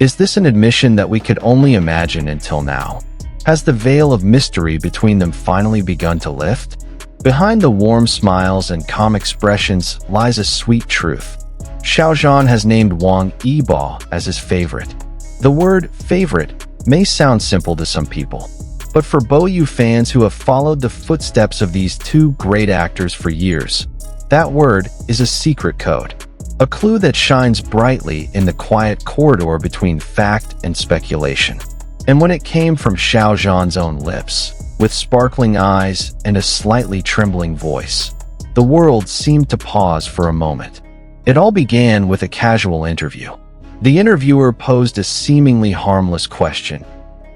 Is this an admission that we could only imagine until now? Has the veil of mystery between them finally begun to lift? Behind the warm smiles and calm expressions lies a sweet truth. Xiao Zhan has named Wang Yibo as his favorite. The word favorite may sound simple to some people, but for BoYu fans who have followed the footsteps of these two great actors for years, that word is a secret code, a clue that shines brightly in the quiet corridor between fact and speculation. And when it came from Xiao Zhan's own lips, with sparkling eyes and a slightly trembling voice, the world seemed to pause for a moment. It all began with a casual interview. The interviewer posed a seemingly harmless question.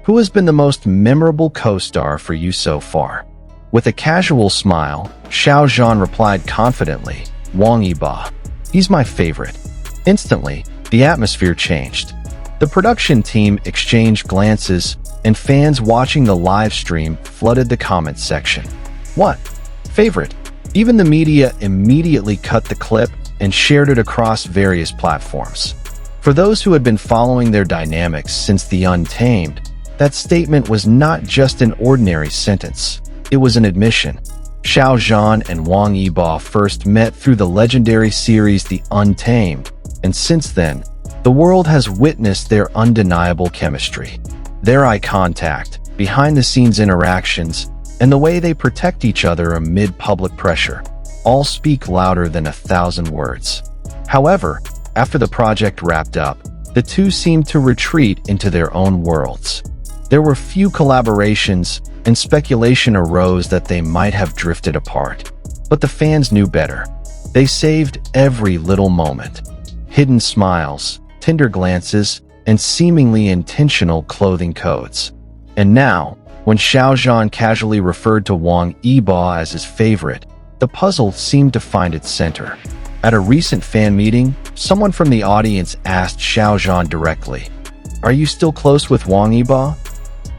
Who has been the most memorable co-star for you so far? With a casual smile, Xiao Zhan replied confidently, Wang Yibo. He's my favorite. Instantly, the atmosphere changed. The production team exchanged glances, and fans watching the live stream flooded the comments section. What? Favorite? Even the media immediately cut the clip and shared it across various platforms. For those who had been following their dynamics since the Untamed, that statement was not just an ordinary sentence. It was an admission. Xiao Zhan and Wang Yibo first met through the legendary series The Untamed, and since then, the world has witnessed their undeniable chemistry. Their eye contact, behind-the-scenes interactions, and the way they protect each other amid public pressure all speak louder than 1,000 words. However, after the project wrapped up, the two seemed to retreat into their own worlds. There were few collaborations, and speculation arose that they might have drifted apart. But the fans knew better. They saved every little moment. Hidden smiles, tender glances, and seemingly intentional clothing codes. And now, when Xiao Zhan casually referred to Wang Yibo as his favorite, the puzzle seemed to find its center. At a recent fan meeting, someone from the audience asked Xiao Zhan directly, "Are you still close with Wang Yibo?"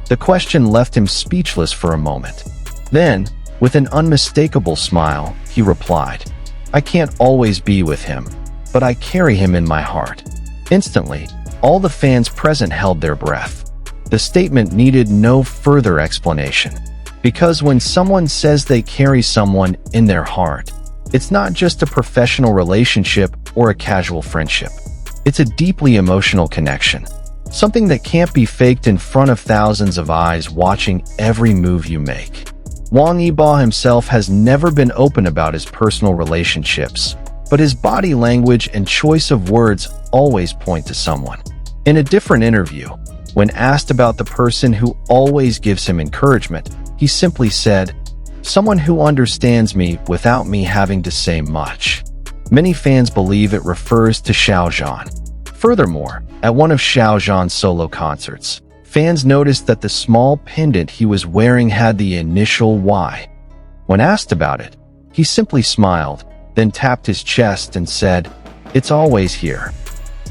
The question left him speechless for a moment. Then, with an unmistakable smile, he replied, "I can't always be with him, but I carry him in my heart." Instantly, all the fans present held their breath. The statement needed no further explanation. Because when someone says they carry someone in their heart, it's not just a professional relationship or a casual friendship. It's a deeply emotional connection. Something that can't be faked in front of thousands of eyes watching every move you make. Wang Yibo himself has never been open about his personal relationships, but his body language and choice of words always point to someone. In a different interview, when asked about the person who always gives him encouragement, he simply said, "Someone who understands me without me having to say much." Many fans believe it refers to Xiao Zhan. Furthermore, at one of Xiao Zhan's solo concerts, fans noticed that the small pendant he was wearing had the initial Y. When asked about it, he simply smiled, then tapped his chest and said, "It's always here."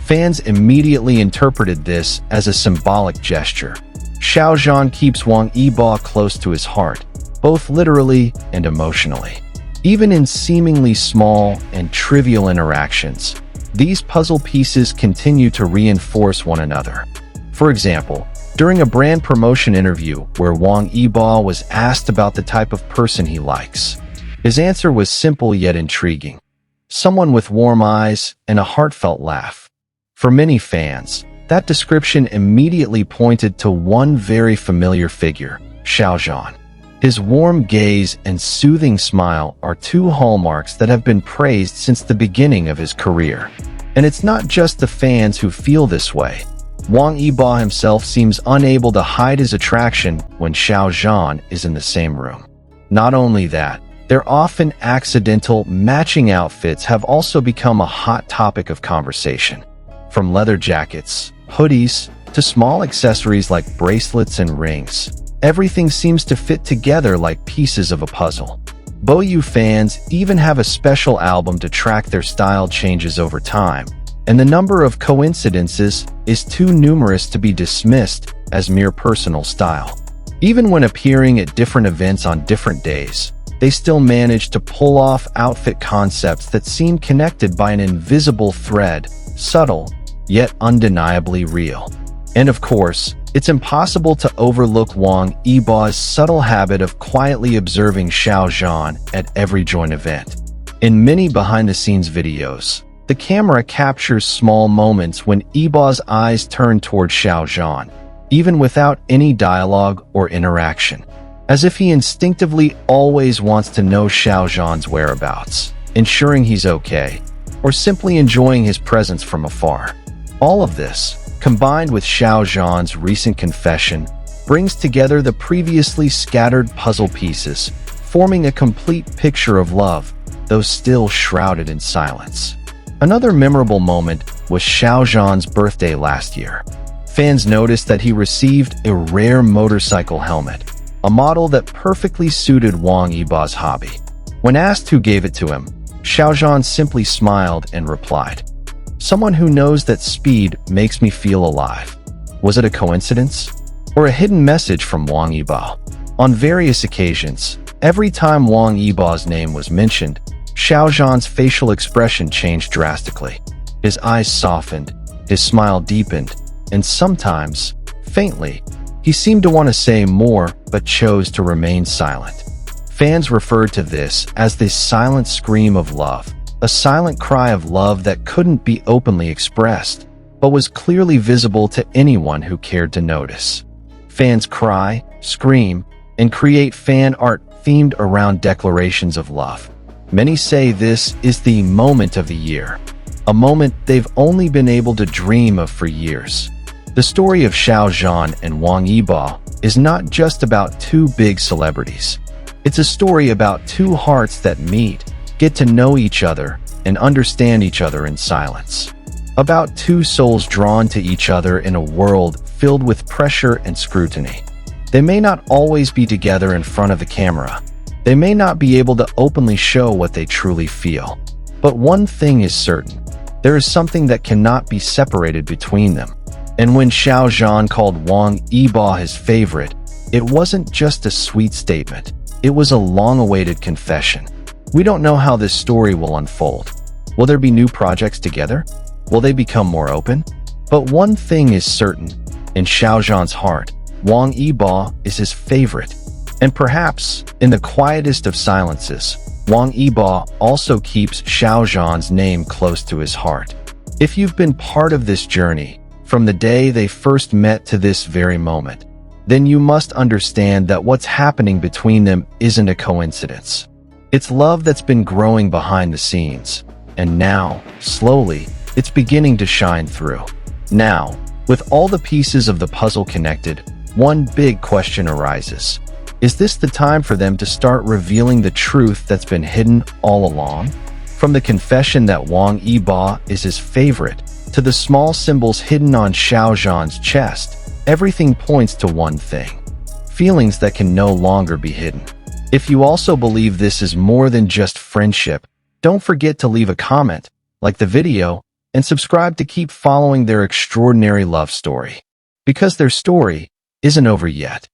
Fans immediately interpreted this as a symbolic gesture. Xiao Zhan keeps Wang Yibo close to his heart, both literally and emotionally. Even in seemingly small and trivial interactions, these puzzle pieces continue to reinforce one another. For example, during a brand promotion interview where Wang Yibo was asked about the type of person he likes, his answer was simple yet intriguing. Someone with warm eyes and a heartfelt laugh. For many fans, that description immediately pointed to one very familiar figure, Xiao Zhan. His warm gaze and soothing smile are two hallmarks that have been praised since the beginning of his career. And it's not just the fans who feel this way. Wang Yibo himself seems unable to hide his attraction when Xiao Zhan is in the same room. Not only that, their often accidental matching outfits have also become a hot topic of conversation. From leather jackets, hoodies, to small accessories like bracelets and rings, everything seems to fit together like pieces of a puzzle. BoYu fans even have a special album to track their style changes over time, and the number of coincidences is too numerous to be dismissed as mere personal style. Even when appearing at different events on different days, they still manage to pull off outfit concepts that seem connected by an invisible thread, subtle, yet undeniably real. And of course, it's impossible to overlook Wang Yibo's subtle habit of quietly observing Xiao Zhan at every joint event. In many behind-the-scenes videos, the camera captures small moments when Yibo's eyes turn toward Xiao Zhan, even without any dialogue or interaction, as if he instinctively always wants to know Xiao Zhan's whereabouts, ensuring he's okay, or simply enjoying his presence from afar. All of this, combined with Xiao Zhan's recent confession, brings together the previously scattered puzzle pieces, forming a complete picture of love, though still shrouded in silence. Another memorable moment was Xiao Zhan's birthday last year. Fans noticed that he received a rare motorcycle helmet, a model that perfectly suited Wang Yibo's hobby. When asked who gave it to him, Xiao Zhan simply smiled and replied, "Someone who knows that speed makes me feel alive." Was it a coincidence? Or a hidden message from Wang Yibo? On various occasions, every time Wang Yibo's name was mentioned, Xiao Zhan's facial expression changed drastically. His eyes softened, his smile deepened, and sometimes, faintly, he seemed to want to say more but chose to remain silent. Fans referred to this as the silent scream of love, a silent cry of love that couldn't be openly expressed, but was clearly visible to anyone who cared to notice. Fans cry, scream, and create fan art themed around declarations of love. Many say this is the moment of the year, a moment they've only been able to dream of for years. The story of Xiao Zhan and Wang Yibo is not just about two big celebrities. It's a story about two hearts that meet, get to know each other, and understand each other in silence. About two souls drawn to each other in a world filled with pressure and scrutiny. They may not always be together in front of the camera. They may not be able to openly show what they truly feel. But one thing is certain. There is something that cannot be separated between them. And when Xiao Zhan called Wang Yibo his favorite, it wasn't just a sweet statement. It was a long-awaited confession. We don't know how this story will unfold. Will there be new projects together? Will they become more open? But one thing is certain. In Xiao Zhan's heart, Wang Yibo is his favorite. And perhaps, in the quietest of silences, Wang Yibo also keeps Xiao Zhan's name close to his heart. If you've been part of this journey, from the day they first met to this very moment, then you must understand that what's happening between them isn't a coincidence. It's love that's been growing behind the scenes, and now, slowly, it's beginning to shine through. Now, with all the pieces of the puzzle connected, one big question arises. Is this the time for them to start revealing the truth that's been hidden all along? From the confession that Wang Yibo is his favorite, to the small symbols hidden on Xiao Zhan's chest, everything points to one thing: feelings that can no longer be hidden. If you also believe this is more than just friendship, don't forget to leave a comment, like the video, and subscribe to keep following their extraordinary love story. Because their story isn't over yet.